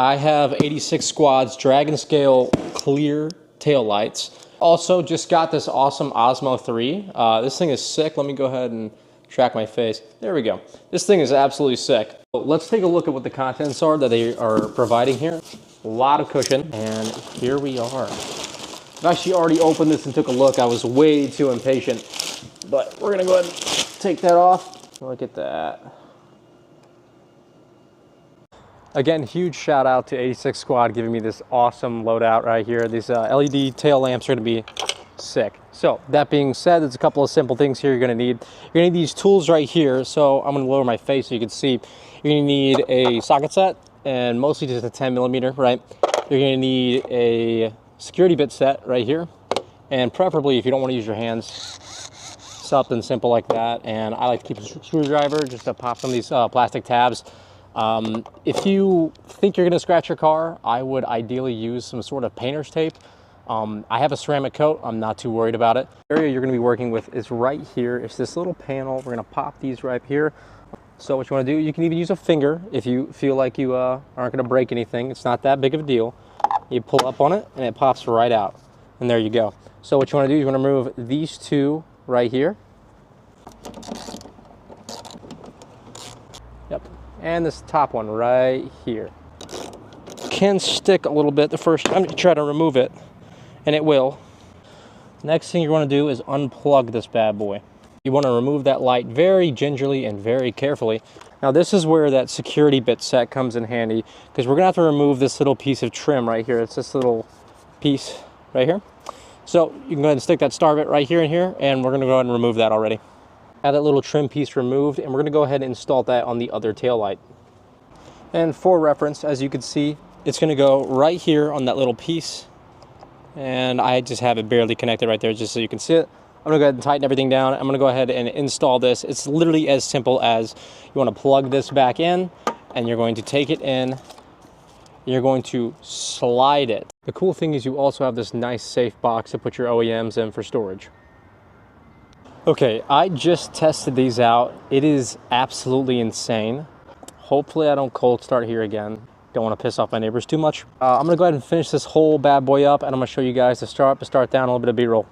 I have 86 Squad's Dragon Scale clear tail lights. Also just got this awesome Osmo 3. This thing is sick. Let me go ahead and track my face. There we go. This thing is absolutely sick. So let's take a look at what the contents are that they are providing here. A lot of cushion, and here we are. I've actually already opened this and took a look. I was way too impatient, but we're gonna go ahead and take that off. Look at that. Again, huge shout out to 86 Squad giving me this awesome loadout right here. These LED tail lamps are gonna be sick. So that being said, there's a couple of simple things here you're gonna need. You're gonna need these tools right here. So I'm gonna lower my face so you can see. You're gonna need a socket set, and mostly just a 10mm, right? You're gonna need a security bit set right here. And preferably, if you don't wanna use your hands, something simple like that. And I like to keep a screwdriver just to pop some of these plastic tabs. If you think you're gonna scratch your car, I would ideally use some sort of painter's tape. I have a ceramic coat. I'm not too worried about it. The area you're gonna be working with is right here. It's this little panel. We're gonna pop these right here. So what you wanna do, you can even use a finger if you feel like you aren't gonna break anything. It's not that big of a deal. You pull up on it and it pops right out. And there you go. So what you wanna do, you wanna remove these two right here. Yep. And this top one right here. Can stick a little bit the first time you try to remove it, and it will. Next thing you want to do is unplug this bad boy. You want to remove that light very gingerly and very carefully. Now this is where that security bit set comes in handy, because we're gonna have to remove this little piece of trim right here. It's this little piece right here. So you can go ahead and stick that star bit right here and here, and we're gonna go ahead and remove that already. Have that little trim piece removed, and we're gonna go ahead and install that on the other tail light. And for reference, as you can see, it's gonna go right here on that little piece. And I just have it barely connected right there just so you can see it. I'm gonna go ahead and tighten everything down. I'm gonna go ahead and install this. It's literally as simple as you wanna plug this back in, and you're going to take it in, you're going to slide it. The cool thing is you also have this nice safe box to put your OEMs in for storage. Okay, I just tested these out. It is absolutely insane. Hopefully I don't cold start here again. Don't want to piss off my neighbors too much. I'm gonna go ahead and finish this whole bad boy up, and I'm gonna show you guys the start down, a little bit of B-roll.